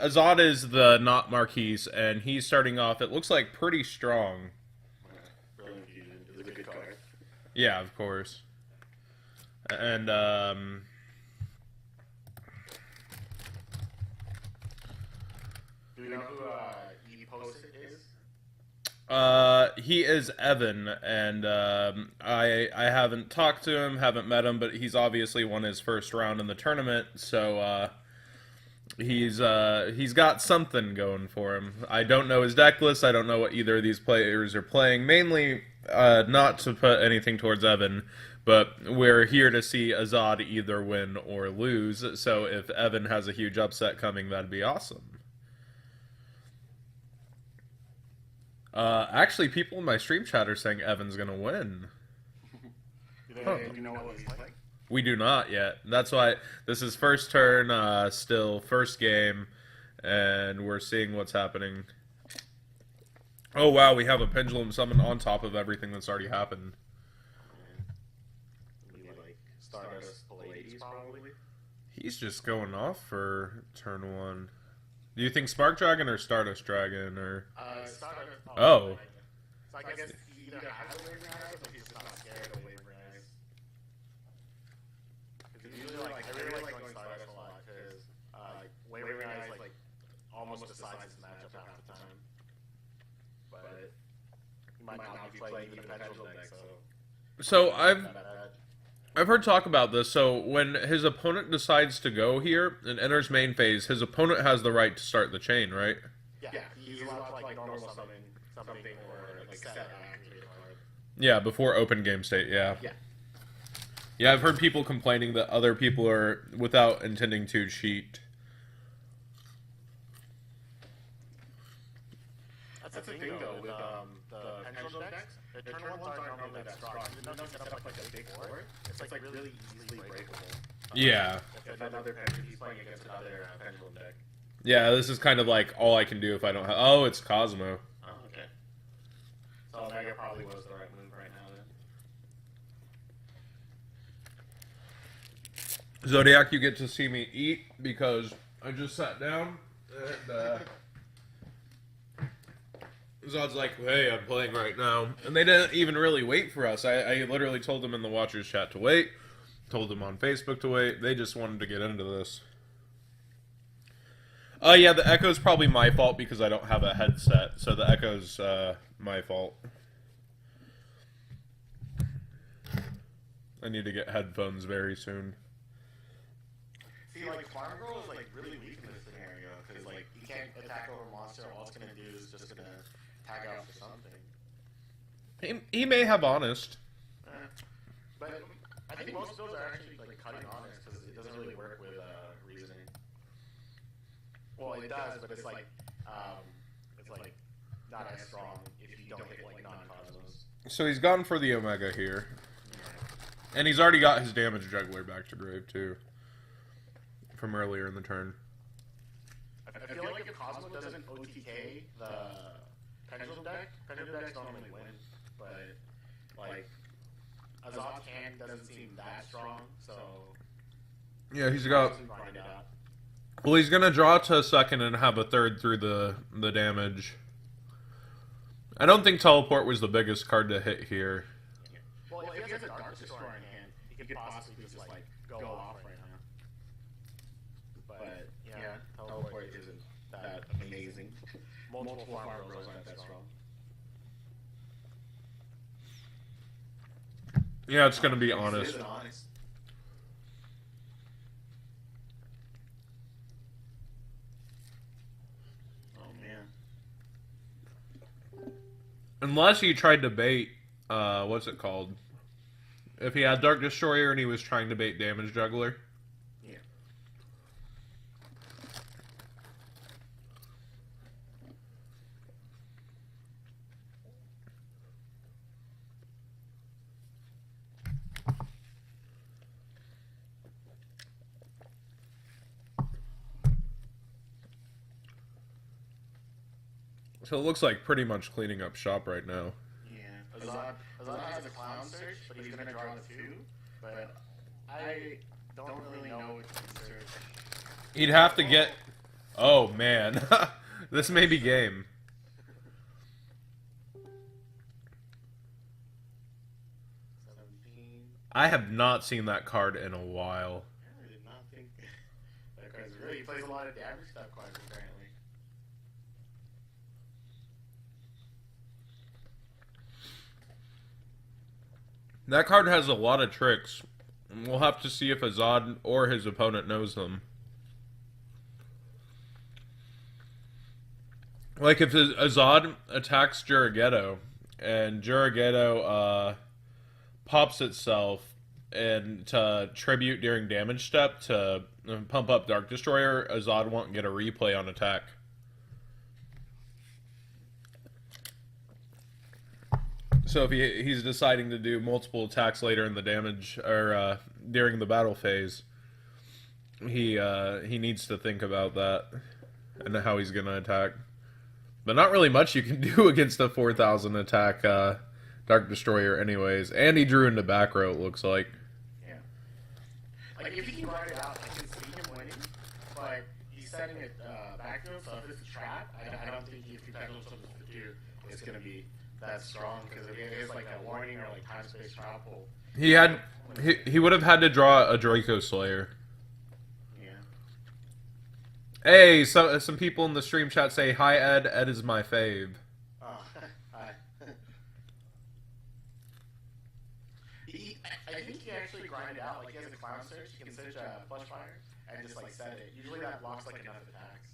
Azad is the not Marquise, and he's starting off, it looks like, pretty strong. Brilliant Fusion is a good card. Yeah, of course. And, Do you know who E-Post is? he is Evan, and I haven't talked to him, haven't met him, but he's obviously won his first round in the tournament, so he's got something going for him. I don't know his deck list. I don't know what either of these players are playing. Mainly, not to put anything towards Evan, but we're here to see Azad either win or lose. So if Evan has a huge upset coming, that'd be awesome. Actually, people in my stream chat are saying Evan's gonna win. Do you know what he's like? We do not yet. That's why this is first turn, still first game, and we're seeing what's happening. Oh wow, we have a pendulum summon on top of everything that's already happened. Like Stardust Pallades, probably. He's just going off for turn one. Do you think Spark Dragon or Stardust Dragon or? Stardust. Oh. So I guess he either has a Wavering Eyes, but he's just not scared of Wavering Eyes. Because usually, like, I really like going Stardust a lot, because Wavering Eyes, like, almost decides his matchup half the time. But he might not be playing even a Pendulum deck, So I've heard talk about this. So when his opponent decides to go here and enters main phase, his opponent has the right to start the chain, right? Yeah, he's allowed to, like, normal summon something or, like, set activate a card. Yeah, before open game state, yeah. Yeah. Yeah, I've heard people complaining that other people are, without intending to, cheat. That's the thing, though, with the Pendulum decks. The turn ones aren't normally that strong. Even though you set up, like, a big board, it's, like, really easily breakable. Yeah. If another Pendulum, he's playing against another Pendulum deck. Yeah, this is kind of like all I can do if I don't have... Oh, it's Kozmo. Oh, okay. So Omega probably was the right move right now, then. Zodiac, you get to see me eat because I just sat down and Zod's like, hey, I'm playing right now. And they didn't even really wait for us. I literally told them in the Watchers chat to wait, told them on Facebook to wait. They just wanted to get into this. Yeah, the echo's probably my fault because I don't have a headset, so the echo's my fault. I need to get headphones very soon. See, like, Farm Girl is, like, really weak in this scenario, because, like, you can't attack over a monster, all it's gonna do is just gonna tag out for something. He may have Honest. But I think most of those are actually, like, cutting Honest, because it doesn't really work with Reasoning. Well, it does, but it's like not as strong if you don't hit like non-Cosmos. So he's gone for the Omega here. Yeah. And he's already got his damage juggler back to grave too. From earlier in the turn. I feel like if Cosmo doesn't OTK the Pendulum decks normally win. But like Azad's hand doesn't seem that strong, so yeah, he's got. Well, he's gonna draw to a second and have a third through the damage. I don't think Teleport was the biggest card to hit here. Yeah. Well, if he has a Dark Destroyer in hand, he could possibly just like go off right now. But yeah, Teleport isn't that amazing. Multiple Farm Girls aren't that strong. Yeah, it's gonna be Honest. Unless he tried to bait, what's it called? If he had Dark Destroyer and he was trying to bait Damage Juggler. Yeah. So it looks like pretty much cleaning up shop right now. Yeah. Azad has a Clown Search, but he's going to draw the 2. But I don't really know what to search. He'd have to get Oh man, this may be game. 17. I have not seen that card in a while. I did not think that card's really. He plays a lot of damage stuff cards apparently. That card has a lot of tricks. We'll have to see if Azad or his opponent knows them. Like if Azad attacks Yugioh and Yugioh pops itself and to tribute during damage step to pump up Dark Destroyer, Azad won't get a replay on attack. So if he's deciding to do multiple attacks later in the damage or during the battle phase, he needs to think about that and how he's gonna attack. But not really much you can do against a 4,000 attack Dark Destroyer anyways. And he drew into back row, it looks like. Yeah. Like, if he can guard it out, I can see him winning, but he's setting it back row, so if it's a trap, I don't think if he tackles something to do, it's going to be that strong, because if it is like a warning or like time-space trap, He would have had to draw a Draco Slayer. yeah. Hey, so some people in the stream chat say, hi Ed, Ed is my fave. Oh, hi. I think he actually grinded out, like he has a clown search, he can search flush fire, and just like set it. Usually that blocks like enough attacks.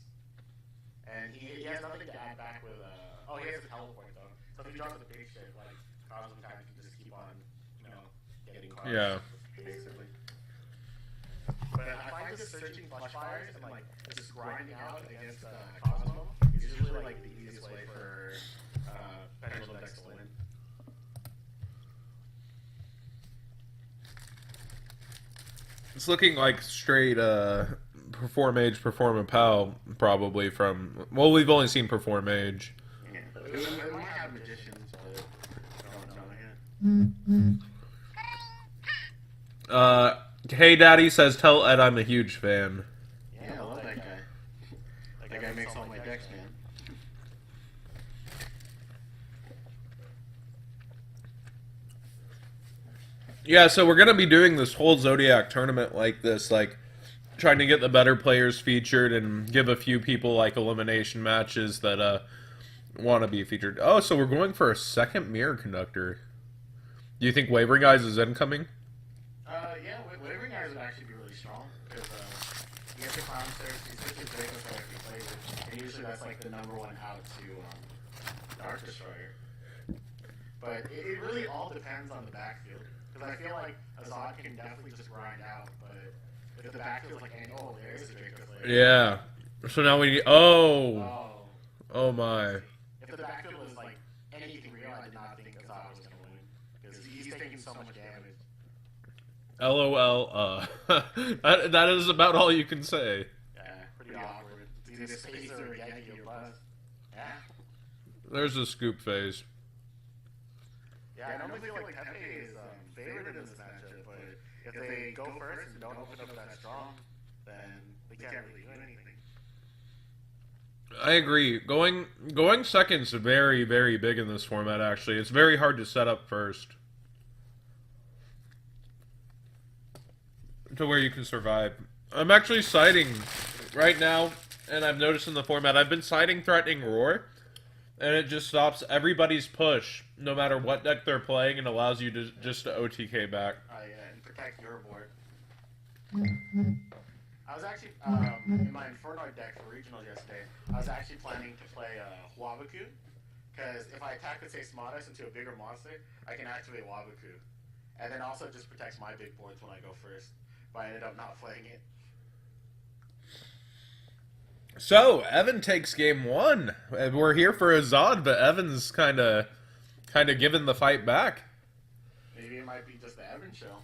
And he has nothing to add back with, oh, he has a teleport though. So if he draws the big shit, like, Kozmo kind of can just keep on, getting cards. Yeah. Basically. But I find just searching flush fires and like just grinding out against Kozmo is usually like the easiest way for Pendulum decks to win. It's looking like straight Perform Mage, Perform a Pal, probably from... Well, we've only seen Perform Mage. Yeah, but we might have magicians, but I don't know yet. Hey Daddy says, tell Ed I'm a huge fan. Yeah, I love that guy. That guy makes all my decks, man. Yeah, so we're gonna be doing this whole Zodiac tournament like this, like trying to get the better players featured and give a few people like elimination matches that want to be featured. Oh, so we're going for a second mirror conductor. Do you think Wavering Eyes is incoming? Yeah, Wavering Eyes would actually be really strong because he has the clown search, he switches Draco Slayer if he plays it, and usually that's like the number one out to Dark Destroyer. But it really all depends on the backfield. Because I feel like Azad can definitely just grind out, but if the backfield's like, oh, there is a Draco Slayer. Yeah. So now we need... Oh my. If the backfield was like anything real, I did not think Azad was going to win. Because he's taking so much damage. LOL. That is about all you can say. Yeah, pretty awkward. It's either space or Yugioh plus. Yeah. There's a scoop phase. Yeah, I normally feel like Pepe is favored in this matchup, but if they go first and don't open up that strong, then they can't really do anything. I agree. Going second's very, very big in this format, actually. It's very hard to set up first. To where you can survive. I'm actually siding right now, and I've noticed in the format, I've been siding Threatening Roar, and it just stops everybody's push, no matter what deck they're playing, and allows you to just to OTK back. And protect your board. I was actually, in my Inferno deck for regionals yesterday, I was actually planning to play Wabaku, because if I attack, let's say, Smartus into a bigger monster, I can activate Wabaku. And then also just protects my big boards when I go first, but I ended up not playing it. So, Evan takes game one. We're here for Azad, but Evan's kind of giving the fight back. Maybe it might be just the Evan show.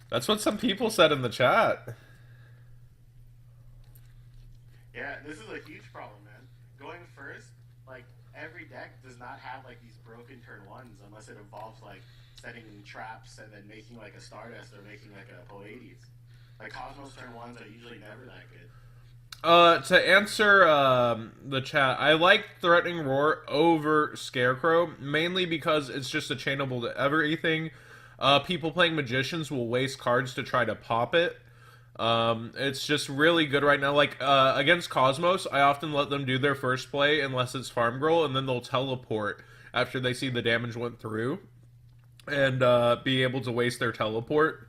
That's what some people said in the chat. Yeah, this is a huge problem, man. Going first, like, every deck does not have, like, these broken turn ones unless it involves, like, setting traps and then making, like, a Stardust or making, like, a Poades. Like, Kozmo's turn ones are usually never that good. To answer the chat, I like Threatening Roar over Scarecrow, mainly because it's just a chainable to everything. People playing Magicians will waste cards to try to pop it. It's just really good right now. Like, against Cosmos, I often let them do their first play unless it's Farm Girl, and then they'll teleport after they see the damage went through, and be able to waste their teleport.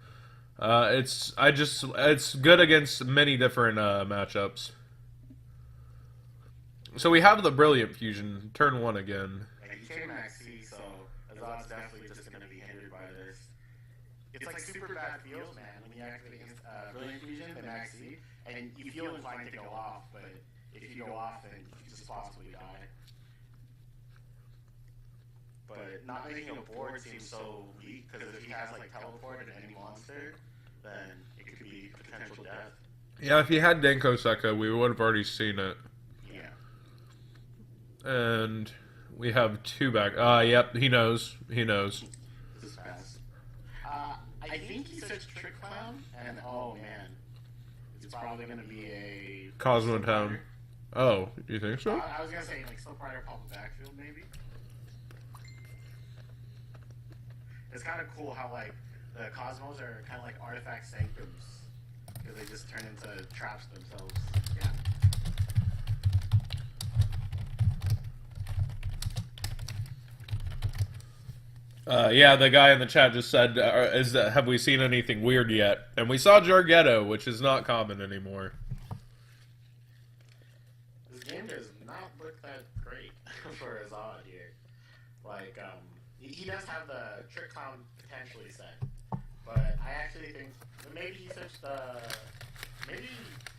It's good against many different matchups. So we have the Brilliant Fusion, turn 1 again. Like, he came max C, so Azad's definitely just gonna be hindered by this. It's like super bad feels, man, when you activate Brilliant Fusion, the max C, and you feel inclined to go off, but if you go off, then you just possibly die. But not making a board seems so weak, because if he has like teleport and any monster, then it could be potential death. Yeah, if he had Denko Sekka, we would have already seen it. Yeah. And we have 2 back. Yep, he knows. He knows. This is fast. I think he says Trick Clown, and oh man, it's probably gonna be a Kozmo Town. Oh, you think so? I was gonna say like Slip Rider Pop Backfield maybe. It's kind of cool how like the Cosmos are kind of like artifact sanctums because they just turn into traps themselves. Yeah. Yeah, the guy in the chat just said, have we seen anything weird yet? And we saw Jargetto, which is not common anymore. This game does not look that great for Azad here. Like, he does have the Trick Clown potentially set, but I actually think maybe he searched maybe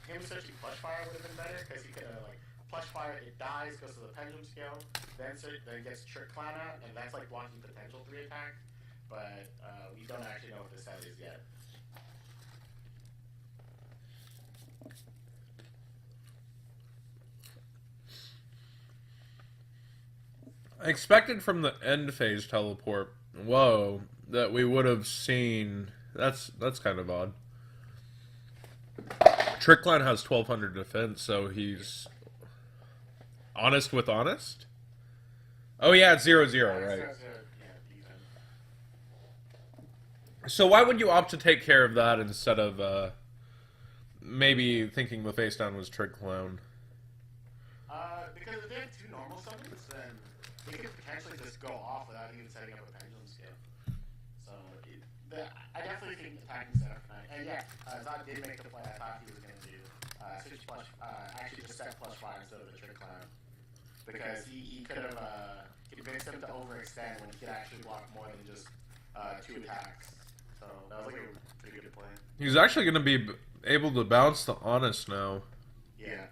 him searching Plush Fire would have been better because he could like Plush Fire, it dies, goes to the Pendulum Scale, then gets Trick Clown out, and that's like blocking potential 3 attack. But we don't actually know what the set is yet. I expected from the end phase teleport, whoa, that we would have seen. That's kind of odd. Trick Clown has 1200 defense, so he's honest with honest. Oh yeah, it's 0-0, right? So why would you opt to take care of that instead of maybe thinking the face down was Trick Clown? Because if they had 2 normal summons, then they could potentially just go off without even setting up a Pendulum Scale. So I definitely think attacking setup tonight. And yeah, Azad did make the play I thought he was going to do. Switch Plush, actually just set Plush Fire instead of the Trick Clown. Because he could have convinced him to overextend when he could actually block more than just 2 attacks. So that was like a pretty good play. He's actually going to be able to bounce the honest now. Yeah.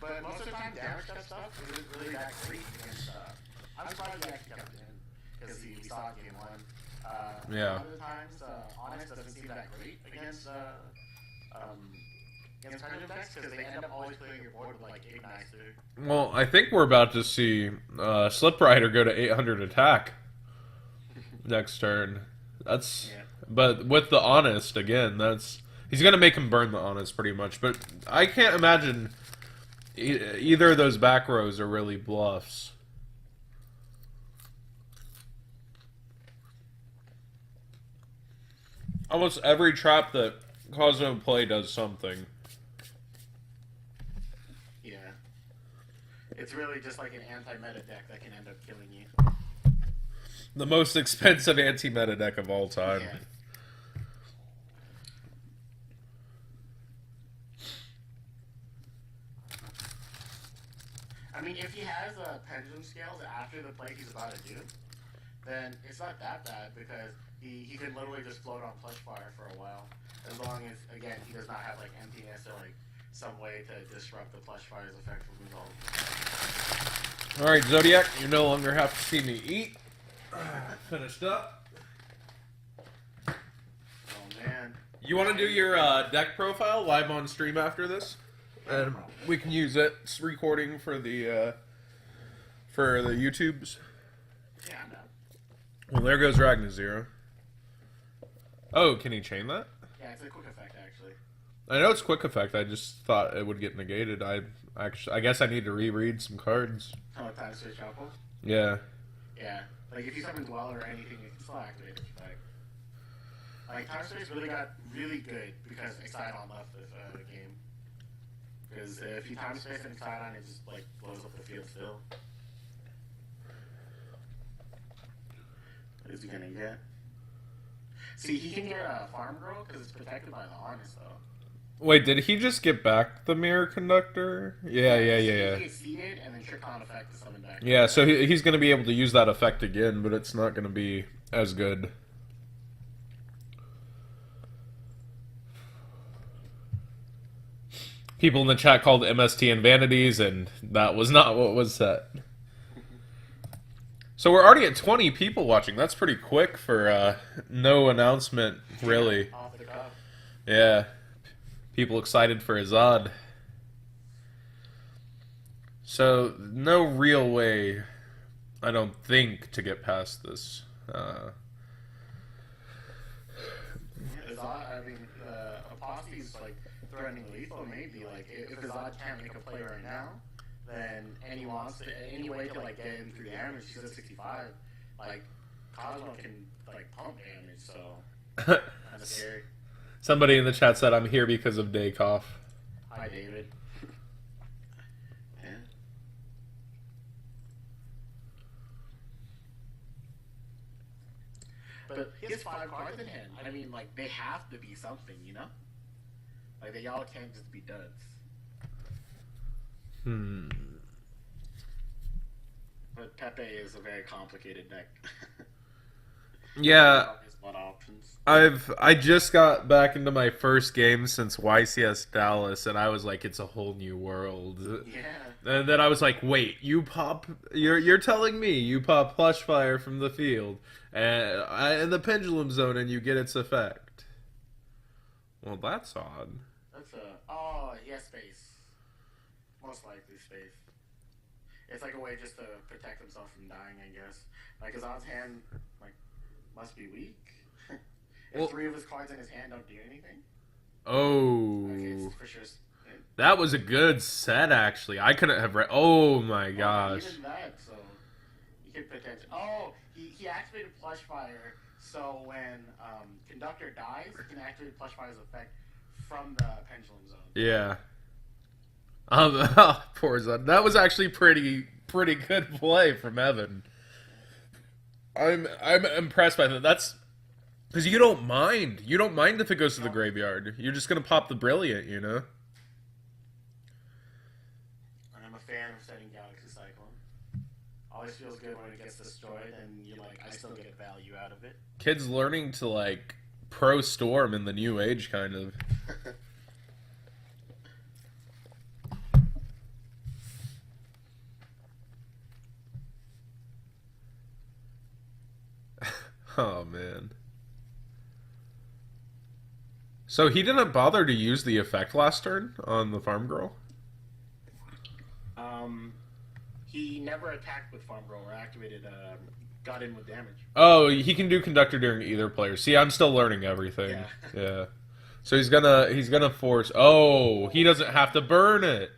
But most of the time, damage that stuff isn't really that great against. I'm surprised he actually kept it in because we saw it game 1. Yeah. Other times, honest doesn't seem that great against Pendulum decks because they end up always playing your board with like Igniter. Well, I think we're about to see Slip Rider go to 800 attack next turn. That's but with the honest again, he's gonna make him burn the honest pretty much. But I can't imagine either of those back rows are really bluffs. Almost every trap that Kozmo play does something. Yeah. It's really just like an anti-meta deck that can end up killing you. The most expensive anti-meta deck of all time. Yeah. I mean, if he has Pendulum Scales after the play he's about to do, then it's not that bad because he can literally just float on Plush Fire for a while. As long as, again, he does not have like emptiness or like some way to disrupt the Plush Fire's effect from result. Alright, Zodiac, you no longer have to see me eat. Finished up. Oh man. You want to do your deck profile live on stream after this? And we can use it. It's recording for the YouTubes. Yeah, I'm down. Well, there goes Ragnar Zero. Oh, can he chain that? Yeah, it's a quick effect actually. I know it's quick effect. I just thought it would get negated. I guess I need to reread some cards. Oh, time switch shuffle? Yeah. Yeah. Like, if you summon Dwell or anything, it can still activate it. Like time switch really got really good because Exciton left the game. Because if you time space and Exciton, it just, like, blows up the field still. What is he gonna get? See, he can get a Farm Girl because it's protected by the Honest, though. Wait, did he just get back the Mirror Conductor? Yeah. He gets seeded and then Trick on effect to summon back. Yeah, so he's going to be able to use that effect again, but it's not going to be as good. People in the chat called MST Invanities, and that was not what was said. So we're already at 20 people watching. That's pretty quick for no announcement, really. Off the cuff. Yeah. People excited for Azad. So, no real way, I don't think, to get past this. Azad, I mean, Aposty's, like, threatening lethal, maybe. Like, if Azad can't make a play right now, then any way to, like, get him through damage, he's at 65. Like, Kozmo can, like, pump damage, so kind of scary. Somebody in the chat said, I'm here because of Daykoff. Hi, David. Yeah. But he has 5 cards in hand. I mean, like, they have to be something, you know? Like, they all can't just be duds. But Pepe is a very complicated deck. Yeah, There's a lot of options. I just got back into my first game since YCS Dallas, and I was like, it's a whole new world. Yeah. And then I was like, wait, you're telling me you pop Plush Fire from the field and in the Pendulum Zone and you get its effect. Well, that's odd. That's oh, he has space. Most likely space. It's like a way just to protect himself from dying, I guess. Like, Azad's hand, like, must be weak. If Well, 3 of his cards in his hand don't do anything, oh. like, it's for sure. That was a good set, actually. I couldn't have read. Oh my gosh. Even that, so you could potentially. Oh, he activated Plush Fire, so when Conductor dies, he can activate Plush Fire's effect from the Pendulum Zone. Yeah. Poor Zod. That was actually pretty good play from Evan. I'm impressed by that. That's because you don't mind. You don't mind if it goes to the graveyard. You're just gonna pop the Brilliant, you know. I'm a fan of setting Galaxy Cyclone. Always feels good when it gets destroyed, and you're like, I still get value out of it. Kids learning to like pro Storm in the new age, kind of. Oh man. So he didn't bother to use the effect last turn on the Farm Girl? He never attacked with Farm Girl or activated, got in with damage. Oh, he can do Conductor during either player. See, I'm still learning everything. Yeah. Yeah. So he's gonna force. Oh, he doesn't have to burn it.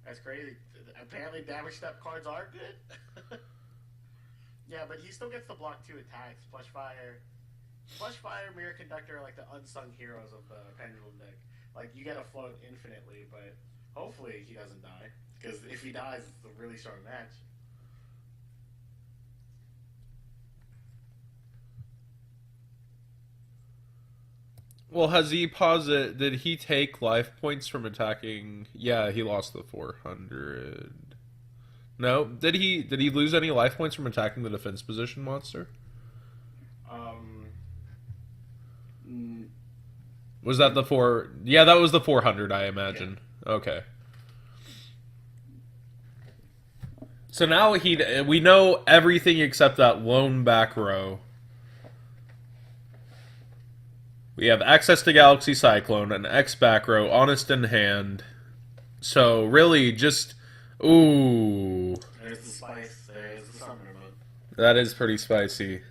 That's crazy. Apparently, damage step cards are good. Yeah, but he still gets to block 2 attacks. Plush Fire, Mirror Conductor are like the unsung heroes of the Pendulum deck. Like, you get to float infinitely, but hopefully he doesn't die. Because if he dies, it's a really strong match. Well, has he paused it? Did he take life points from attacking? Yeah, he lost the 400. No, did he lose any life points from attacking the defense position monster? Was that the 4? Yeah, that was the 400, I imagine. Yeah. Okay. So now we know everything except that lone back row. We have access to Galaxy Cyclone, an X back row, Honest in hand. So really just There's the spice, there's the summoner mode. That is pretty spicy.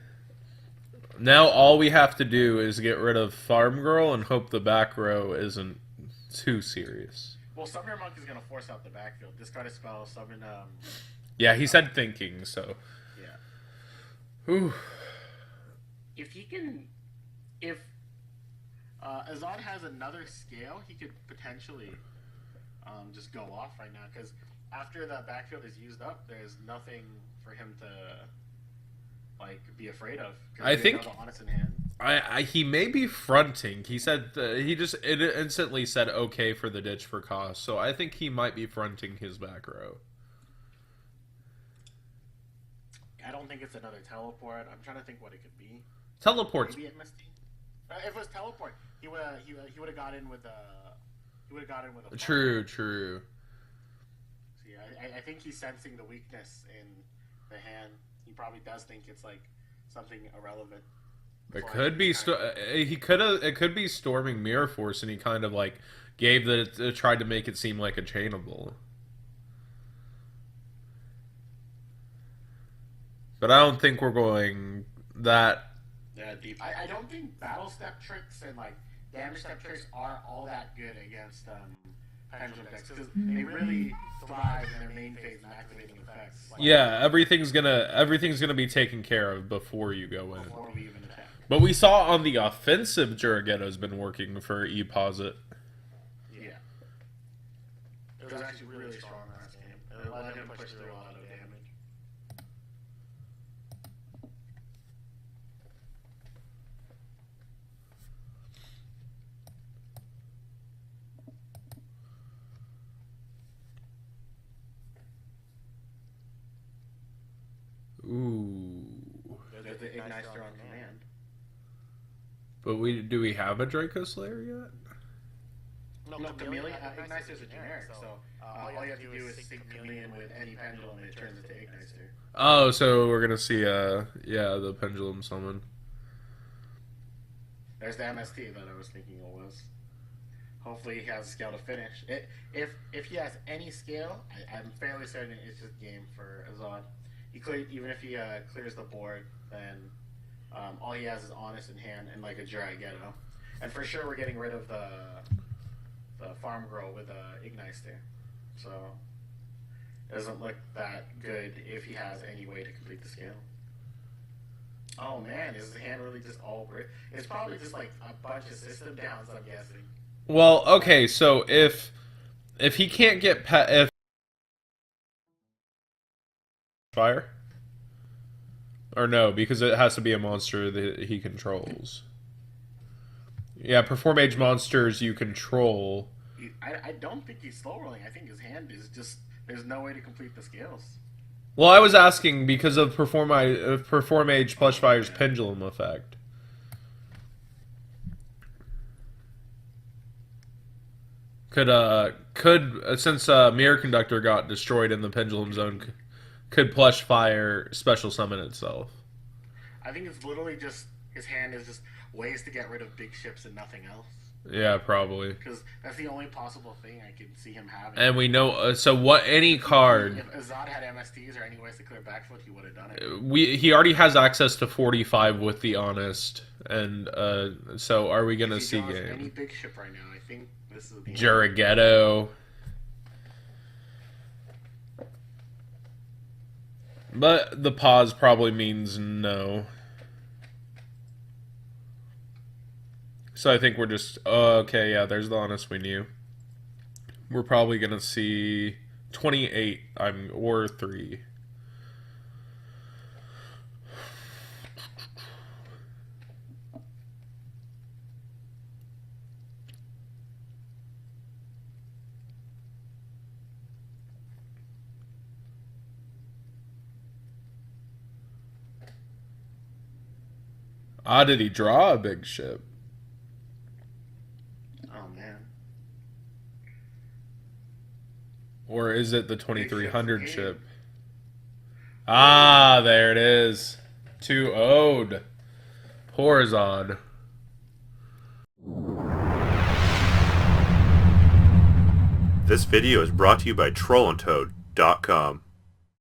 Now all we have to do is get rid of Farm Girl and hope the back row isn't too serious. Well, Summoner Monk is gonna force out the backfield. Discard a spell, summon. Yeah, he said thinking, so. Yeah. Ooh. If he can, if Azad has another scale, he could potentially just go off right now. Because after the backfield is used up, there's nothing for him to like be afraid of. I think. Honest in hand. He may be fronting. He said he just instantly said okay for the ditch for cost. So I think he might be fronting his back row. I don't think it's another teleport. I'm trying to think what it could be. Teleports. Maybe MST. If it was teleport, he would have got in with a. True. True. So yeah, I think he's sensing the weakness in the hand. He probably does think it's like something irrelevant. It could be. It could be storming Mirror Force, and he kind of like tried to make it seem like a chainable. But I don't think we're going that. Yeah, deep. I don't think battle step tricks and like damage step tricks are all that good against pendulum decks because they really thrive in their main phase and activating effects. Like, Yeah, everything's gonna be taken care of before you go in. before we even attack. But we saw on the offensive, Yugioh's been working for E-Posit. Yeah. It was actually really strong last game. It let him push through a lot of damage. Ooh. There's the Igniter on command. But do we have a Draco Slayer yet? No, Chameleon. Igniter is a generic, so all you have to do is sync Chameleon with any pendulum and it turns into Igniter. Oh, so we're gonna see the pendulum summon. There's the MST that I was thinking it was. Hopefully he has a scale to finish. If he has any scale, I'm fairly certain it's just game for Azad. Even if he clears the board, then all he has is Honest in hand and like a Jiragetto. And for sure we're getting rid of the Farm Girl with Igniter. So it doesn't look that good if he has any way to complete the scale. Oh man, is his hand really just all over it? It's probably just like a bunch of system downs, I'm guessing. Well, okay, so if he can't get if fire, or no, because it has to be a monster that he controls. Yeah, perform age monsters you control. I don't think he's slow rolling. I think his hand is just there's no way to complete the scales. Well, I was asking because of perform age Plush Fire's pendulum effect. Could since Mirror Conductor got destroyed in the pendulum zone, could Plush Fire special summon itself? I think it's literally just his hand is just ways to get rid of big ships and nothing else. Yeah, probably. Because that's the only possible thing I can see him having. And we know so what any card. If Azad had MSTs or any ways to clear backfield, he would have done it. He already has access to 45 with the Honest, and so are we gonna see game? Any big ship right now? I think this is the Jiragetto. But the pause probably means no. So I think we're just okay. Yeah, there's the Honest we knew. We're probably gonna see 28. Or 3. Ah, did he draw a big ship? Oh man. Or is it the 2300 ship? Ah, there it is. 2-0'd. Poor Azad. This video is brought to you by TrollandToad.com.